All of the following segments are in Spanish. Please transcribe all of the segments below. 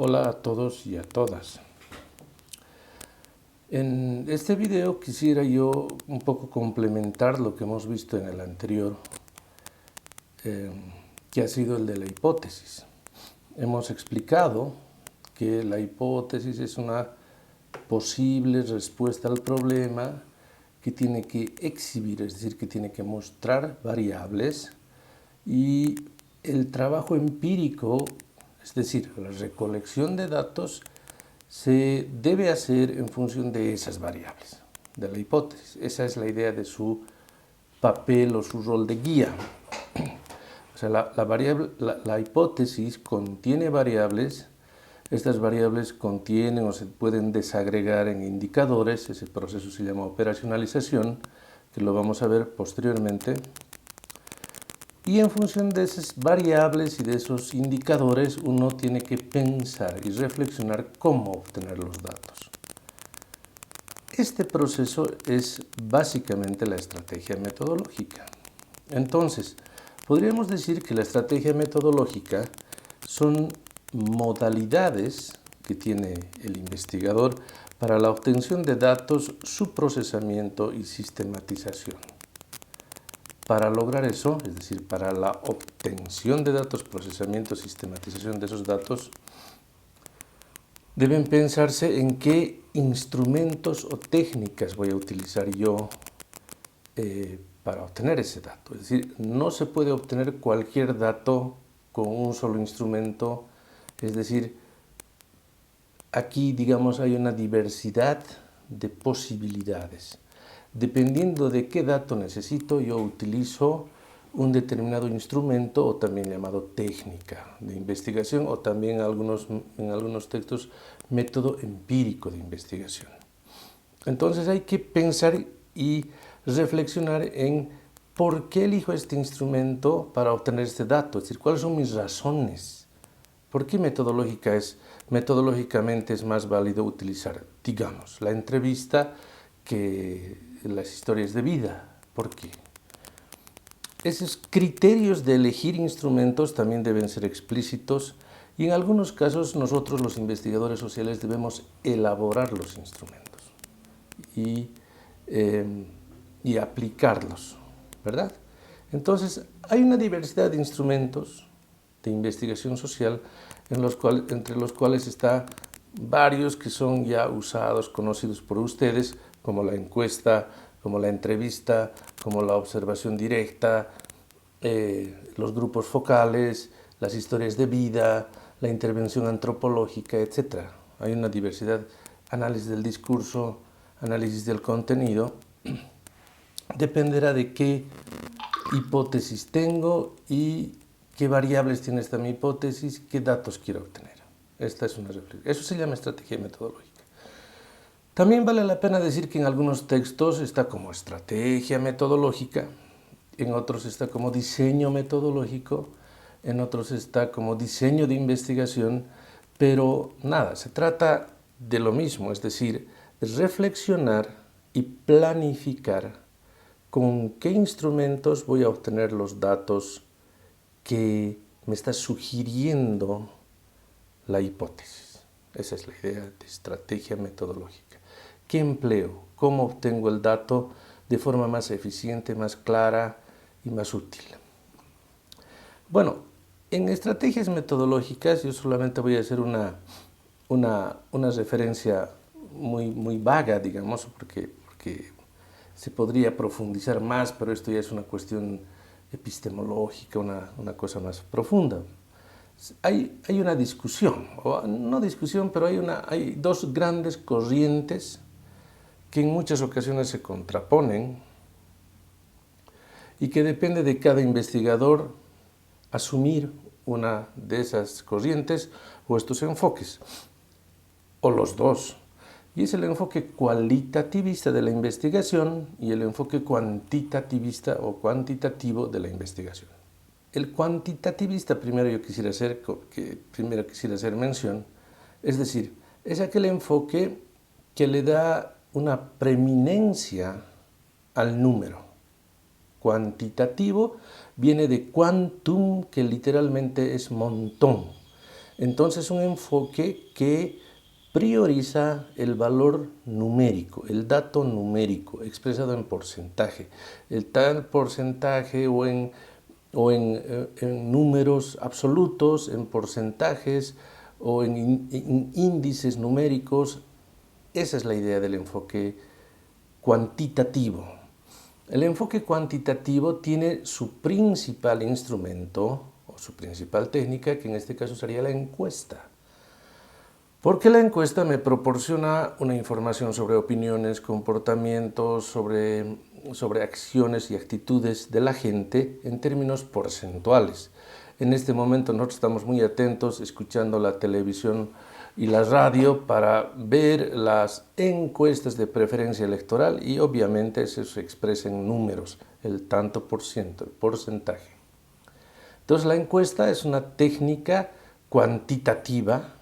Hola a todos y a todas. En este video quisiera yo un poco complementar lo que hemos visto en el anterior, que ha sido el de la hipótesis. Hemos explicado que la hipótesis es una posible respuesta al problema que tiene que exhibir, es decir, que tiene que mostrar variables, y el trabajo empírico, es decir, la recolección de datos, se debe hacer en función de esas variables, de la hipótesis. Esa es la idea de su papel o su rol de guía. O sea, la hipótesis contiene variables. Estas variables contienen o se pueden desagregar en indicadores. Ese proceso se llama operacionalización, que lo vamos a ver posteriormente. Y en función de esas variables y de esos indicadores, uno tiene que pensar y reflexionar cómo obtener los datos. Este proceso es básicamente la estrategia metodológica. Entonces, podríamos decir que la estrategia metodológica son modalidades que tiene el investigador para la obtención de datos, su procesamiento y sistematización. Para lograr eso, es decir, para la obtención de datos, procesamiento, sistematización de esos datos, deben pensarse en qué instrumentos o técnicas voy a utilizar yo para obtener ese dato. Es decir, no se puede obtener cualquier dato con un solo instrumento. Es decir, aquí, digamos, hay una diversidad de posibilidades. Dependiendo de qué dato necesito, yo utilizo un determinado instrumento, o también llamado técnica de investigación, o también en algunos textos método empírico de investigación. Entonces hay que pensar y reflexionar en por qué elijo este instrumento para obtener este dato, es decir, cuáles son mis razones. ¿Por qué metodológicamente es más válido utilizar, digamos, la entrevista que las historias de vida? ¿Por qué? Esos criterios de elegir instrumentos también deben ser explícitos, y en algunos casos nosotros, los investigadores sociales, debemos elaborar los instrumentos y aplicarlos, ¿verdad? Entonces, hay una diversidad de instrumentos de investigación social entre los cuales está varios que son ya usados, conocidos por ustedes, como la encuesta, como la entrevista, como la observación directa, los grupos focales, las historias de vida, la intervención antropológica, etc. Hay una diversidad, análisis del discurso, análisis del contenido. Dependerá de qué hipótesis tengo y qué variables tiene esta mi hipótesis, qué datos quiero obtener. Esta es una reflexión. Eso se llama estrategia metodológica. También vale la pena decir que en algunos textos está como estrategia metodológica, en otros está como diseño metodológico, en otros está como diseño de investigación, pero nada, se trata de lo mismo, es decir, de reflexionar y planificar con qué instrumentos voy a obtener los datos que me está sugiriendo la hipótesis. Esa es la idea de estrategia metodológica. ¿Qué empleo? ¿Cómo obtengo el dato de forma más eficiente, más clara y más útil? Bueno, en estrategias metodológicas yo solamente voy a hacer una referencia muy vaga, digamos, porque se podría profundizar más, pero esto ya es una cuestión epistemológica, una cosa más profunda. Hay una discusión, o no discusión, pero hay dos grandes corrientes que en muchas ocasiones se contraponen y que depende de cada investigador asumir una de esas corrientes o estos enfoques, o los dos. Y es el enfoque cualitativista de la investigación y el enfoque cuantitativista o cuantitativo de la investigación. El cuantitativista, primero quisiera hacer mención, es decir, es aquel enfoque que le da una preeminencia al número. Cuantitativo viene de quantum, que literalmente es montón. Entonces, un enfoque que prioriza el valor numérico, el dato numérico expresado en porcentaje. El tal porcentaje en números absolutos, en porcentajes o en índices numéricos. Esa es la idea del enfoque cuantitativo. El enfoque cuantitativo tiene su principal instrumento o su principal técnica, que en este caso sería la encuesta. Porque la encuesta me proporciona una información sobre opiniones, comportamientos, sobre acciones y actitudes de la gente en términos porcentuales. En este momento nosotros estamos muy atentos escuchando la televisión y la radio para ver las encuestas de preferencia electoral y obviamente eso se expresa en números, el tanto por ciento, el porcentaje. Entonces la encuesta es una técnica cuantitativa,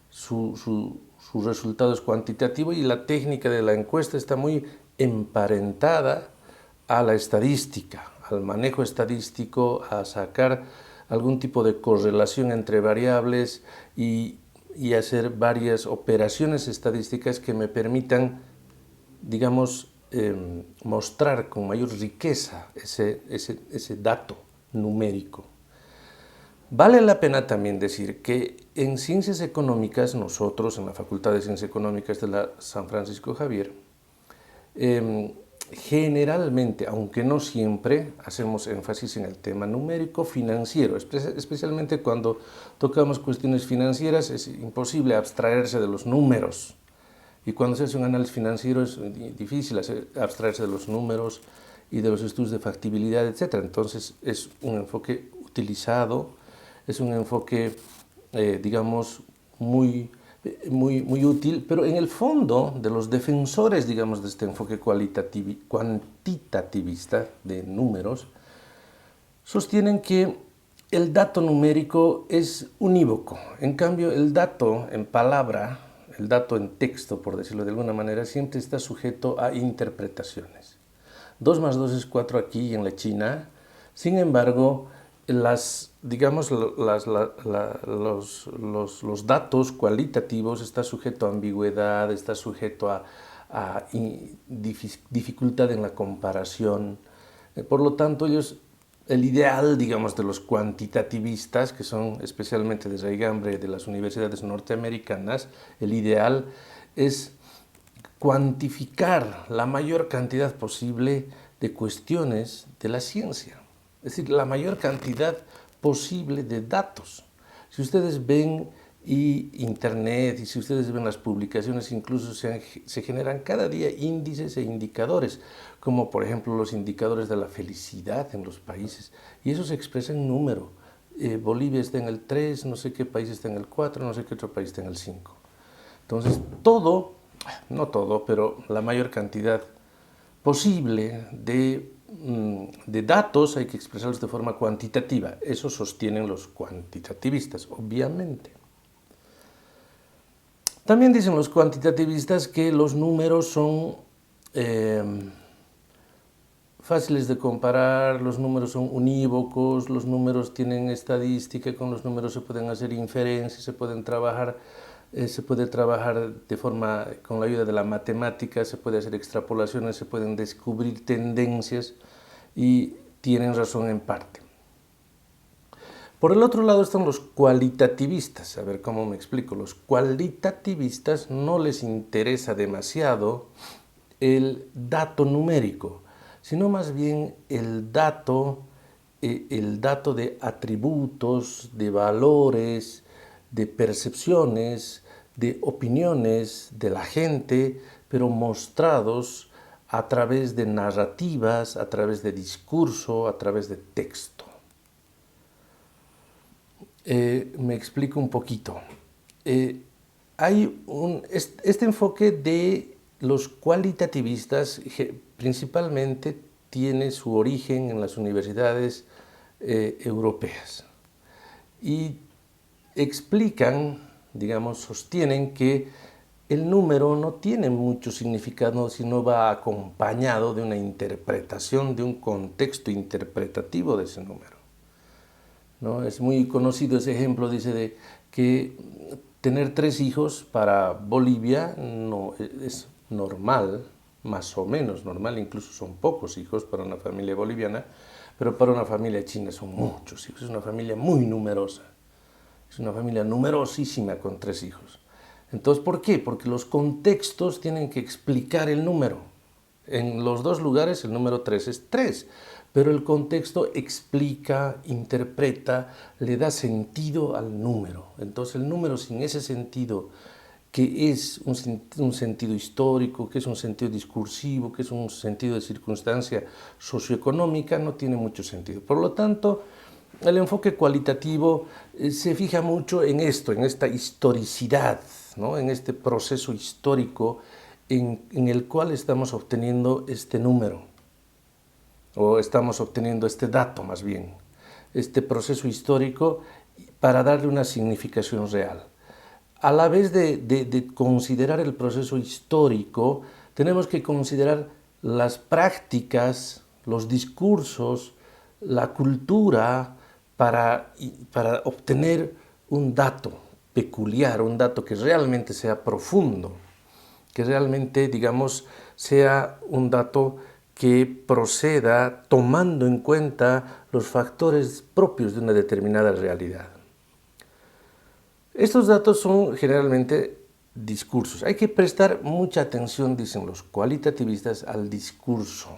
su resultado es cuantitativo y la técnica de la encuesta está muy emparentada a la estadística, al manejo estadístico, a sacar algún tipo de correlación entre variables y hacer varias operaciones estadísticas que me permitan, digamos, mostrar con mayor riqueza ese dato numérico. Vale la pena también decir que en ciencias económicas, nosotros en la Facultad de Ciencias Económicas de la San Francisco Javier, generalmente, aunque no siempre, hacemos énfasis en el tema numérico financiero, especialmente cuando tocamos cuestiones financieras. Es imposible abstraerse de los números. Y cuando se hace un análisis financiero es difícil abstraerse de los números y de los estudios de factibilidad, etc. Entonces es un enfoque utilizado, es un enfoque, digamos, muy útil, pero en el fondo de los defensores, digamos, de este enfoque cuantitativista de números, sostienen que el dato numérico es unívoco. En cambio, el dato en palabra, el dato en texto, por decirlo de alguna manera, siempre está sujeto a interpretaciones. 2 más 2 es 4 aquí en la China. Sin embargo, digamos, los datos cualitativos está sujeto a ambigüedad, está sujeto a dificultad en la comparación. Por lo tanto, el ideal, digamos, de los cuantitativistas, que son especialmente de raigambre de las universidades norteamericanas, el ideal es cuantificar la mayor cantidad posible de cuestiones de la ciencia. Es decir, la mayor cantidad posible de datos. Si ustedes ven Internet y si ustedes ven las publicaciones, incluso se generan cada día índices e indicadores, como por ejemplo los indicadores de la felicidad en los países, y eso se expresa en número. Bolivia está en el 3, no sé qué país está en el 4, no sé qué otro país está en el 5. Entonces, no todo, pero la mayor cantidad posible de datos hay que expresarlos de forma cuantitativa. Eso sostienen los cuantitativistas, obviamente. También dicen los cuantitativistas que los números son fáciles de comparar, los números son unívocos, los números tienen estadística, con los números se pueden hacer inferencias, se puede trabajar de forma, con la ayuda de la matemática, se puede hacer extrapolaciones, se pueden descubrir tendencias y tienen razón en parte. Por el otro lado están los cualitativistas. A ver cómo me explico. Los cualitativistas no les interesa demasiado el dato numérico, sino más bien el dato de atributos, de valores, de percepciones, de opiniones de la gente, pero mostrados a través de narrativas, a través de discurso, a través de texto. Me explico un poquito. Este enfoque de los cualitativistas principalmente tiene su origen en las universidades europeas y explican, digamos, sostienen que el número no tiene mucho significado si no va acompañado de una interpretación, de un contexto interpretativo de ese número. ¿no? Es muy conocido ese ejemplo, dice, de que tener 3 hijos para Bolivia no es normal, más o menos normal, incluso son pocos hijos para una familia boliviana, pero para una familia china son muchos hijos, es una familia muy numerosa, es una familia numerosísima con 3 hijos. Entonces, ¿por qué? Porque los contextos tienen que explicar el número. En los 2 lugares el número 3 es 3, pero el contexto explica, interpreta, le da sentido al número. Entonces el número sin ese sentido, que es un sentido histórico, que es un sentido discursivo, que es un sentido de circunstancia socioeconómica, no tiene mucho sentido. Por lo tanto, el enfoque cualitativo se fija mucho en esto, en esta historicidad, ¿no? En este proceso histórico en el cual estamos obteniendo este número, o estamos obteniendo este dato más bien, este proceso histórico para darle una significación real. A la vez de considerar el proceso histórico, tenemos que considerar las prácticas, los discursos, la cultura para obtener un dato peculiar, un dato que realmente sea profundo, que realmente, digamos, sea un dato que proceda tomando en cuenta los factores propios de una determinada realidad. Estos datos son generalmente discursos. Hay que prestar mucha atención, dicen los cualitativistas, al discurso.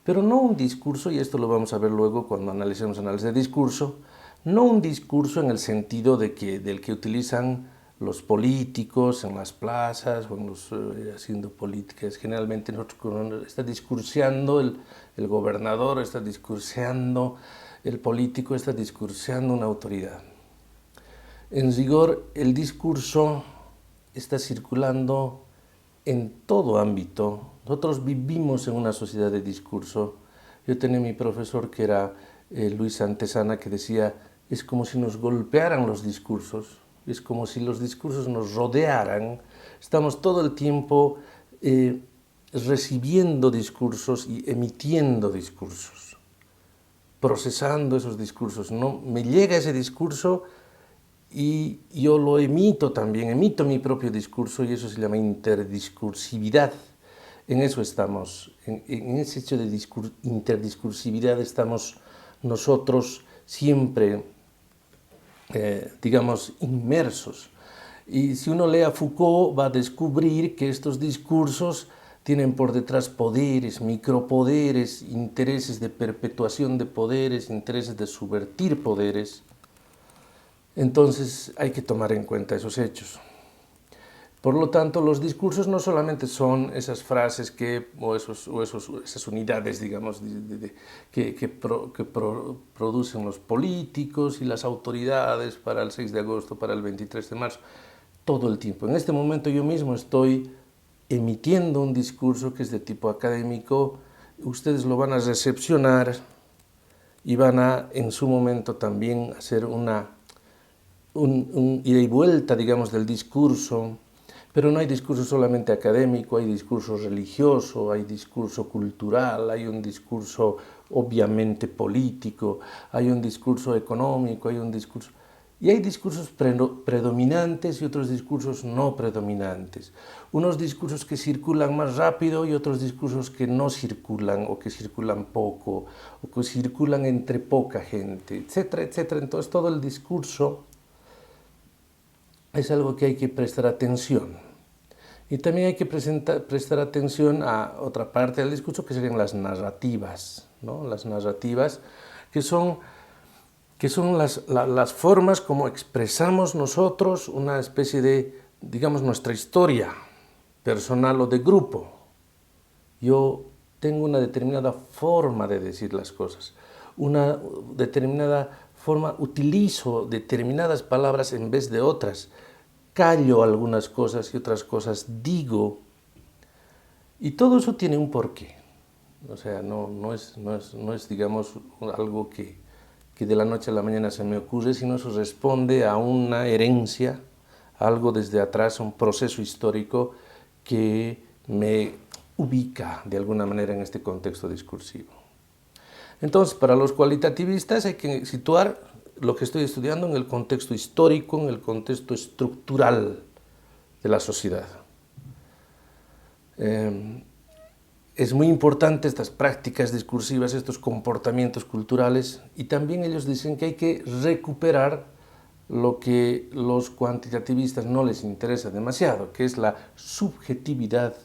Pero no un discurso, y esto lo vamos a ver luego cuando analicemos análisis de discurso, no un discurso en el sentido del que utilizan los políticos en las plazas o haciendo políticas. Generalmente está discurseando el gobernador, está discurseando el político, está discurseando una autoridad. En rigor, el discurso está circulando en todo ámbito. Nosotros vivimos en una sociedad de discurso. Yo tenía mi profesor que era Luis Antesana, que decía, es como si nos golpearan los discursos, es como si los discursos nos rodearan. Estamos todo el tiempo recibiendo discursos y emitiendo discursos, procesando esos discursos. ¿No? Me llega ese discurso y yo lo emito también, emito mi propio discurso, y eso se llama interdiscursividad. En eso estamos, en ese hecho de interdiscursividad estamos nosotros siempre, digamos, inmersos. Y si uno lee a Foucault va a descubrir que estos discursos tienen por detrás poderes, micropoderes, intereses de perpetuación de poderes, intereses de subvertir poderes. Entonces hay que tomar en cuenta esos hechos. Por lo tanto, los discursos no solamente son esas frases esas unidades, digamos, que producen los políticos y las autoridades para el 6 de agosto, para el 23 de marzo, todo el tiempo. En este momento yo mismo estoy emitiendo un discurso que es de tipo académico, ustedes lo van a recepcionar y van a, en su momento, también hacer un ida y vuelta, digamos, del discurso. Pero no hay discurso solamente académico, hay discurso religioso, hay discurso cultural, hay un discurso obviamente político, hay un discurso económico, hay un discurso... Y hay discursos predominantes y otros discursos no predominantes. Unos discursos que circulan más rápido y otros discursos que no circulan o que circulan poco o que circulan entre poca gente, etcétera, etcétera. Entonces todo el discurso es algo que hay que prestar atención. Y también hay que prestar atención a otra parte del discurso que serían las narrativas, ¿no? Las narrativas que son las formas como expresamos nosotros una especie de, digamos, nuestra historia personal o de grupo. Yo tengo una determinada forma de decir las cosas, una determinada forma, utilizo determinadas palabras en vez de otras, callo algunas cosas y otras cosas digo, y todo eso tiene un porqué. O sea, no es digamos, algo que de la noche a la mañana se me ocurre, sino eso responde a una herencia, algo desde atrás, un proceso histórico que me ubica de alguna manera en este contexto discursivo. Entonces, para los cualitativistas hay que situar lo que estoy estudiando en el contexto histórico, en el contexto estructural de la sociedad. Es muy importante estas prácticas discursivas, estos comportamientos culturales, y también ellos dicen que hay que recuperar lo que los cuantitativistas no les interesa demasiado, que es la subjetividad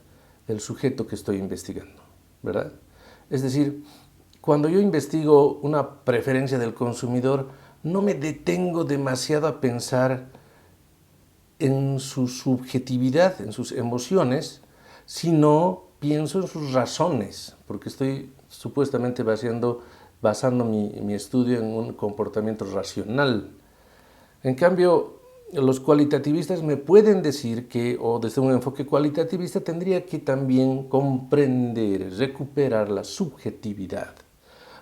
del sujeto que estoy investigando, ¿verdad? Es decir, cuando yo investigo una preferencia del consumidor, no me detengo demasiado a pensar en su subjetividad, en sus emociones, sino pienso en sus razones, porque estoy supuestamente basando mi estudio en un comportamiento racional. En cambio, los cualitativistas me pueden decir que, o desde un enfoque cualitativista, tendría que también comprender, recuperar la subjetividad,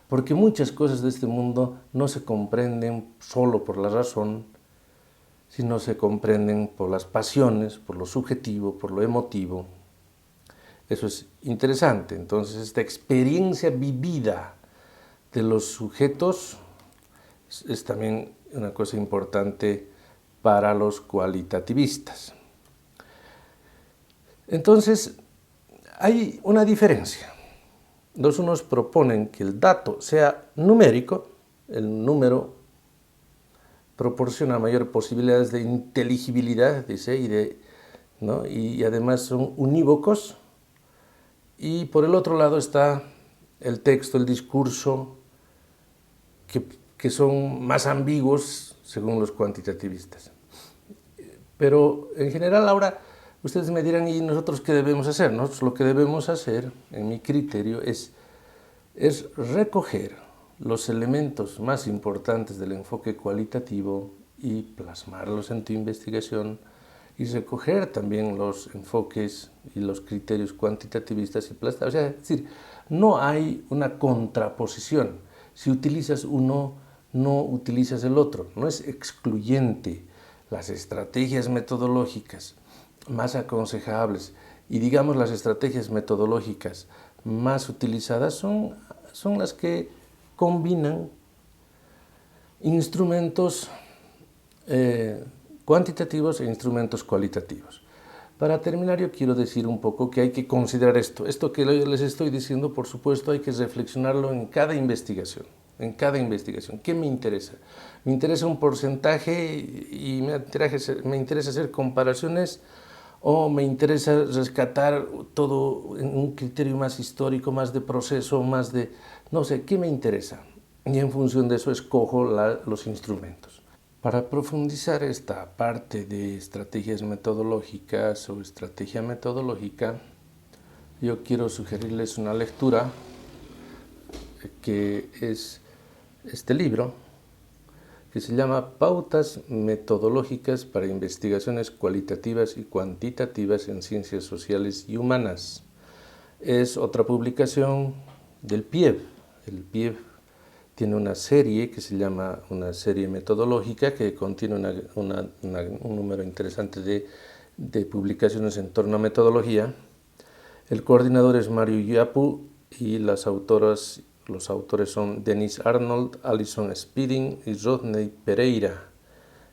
porque muchas cosas de este mundo no se comprenden solo por la razón, sino se comprenden por las pasiones, por lo subjetivo, por lo emotivo. Eso es interesante. Entonces, esta experiencia vivida de los sujetos es también una cosa importante para los cualitativistas. Entonces, hay una diferencia. Los unos proponen que el dato sea numérico, el número proporciona mayores posibilidades de inteligibilidad, dice, y además son unívocos. Y por el otro lado está el texto, el discurso, que son más ambiguos según los cuantitativistas. Pero en general ahora ustedes me dirán, ¿y nosotros qué debemos hacer? Nosotros lo que debemos hacer, en mi criterio, es recoger los elementos más importantes del enfoque cualitativo y plasmarlos en tu investigación, y recoger también los enfoques y los criterios cuantitativistas y plasmar. O sea, es decir, no hay una contraposición. Si utilizas uno, no utilizas el otro. No es excluyente. Las estrategias metodológicas más aconsejables y, digamos, las estrategias metodológicas más utilizadas son las que combinan instrumentos cuantitativos e instrumentos cualitativos. Para terminar, yo quiero decir un poco que hay que considerar esto. Esto que les estoy diciendo, por supuesto, hay que reflexionarlo en cada investigación. En cada investigación. ¿Qué me interesa? Me interesa un porcentaje y me interesa hacer comparaciones, o me interesa rescatar todo en un criterio más histórico, más de proceso, más de... no sé, ¿qué me interesa? Y en función de eso escojo los instrumentos. Para profundizar esta parte de estrategias metodológicas o estrategia metodológica, yo quiero sugerirles una lectura que es este libro, que se llama Pautas Metodológicas para Investigaciones Cualitativas y Cuantitativas en Ciencias Sociales y Humanas. Es otra publicación del PIEV. El PIEV tiene una serie que se llama una serie metodológica que contiene un número interesante de publicaciones en torno a metodología. El coordinador es Mario Yapu y los autores son Denise Arnold, Alison Spedding y Rodney Pereira.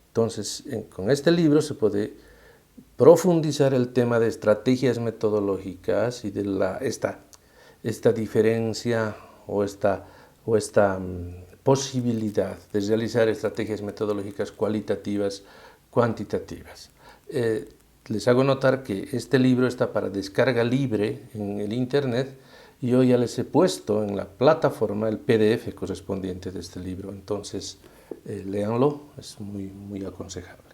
Entonces, con este libro se puede profundizar el tema de estrategias metodológicas y de esta diferencia o esta posibilidad de realizar estrategias metodológicas cualitativas, cuantitativas. Les hago notar que este libro está para descarga libre en el internet, y yo ya les he puesto en la plataforma el PDF correspondiente de este libro. Entonces, léanlo, es muy, muy aconsejable.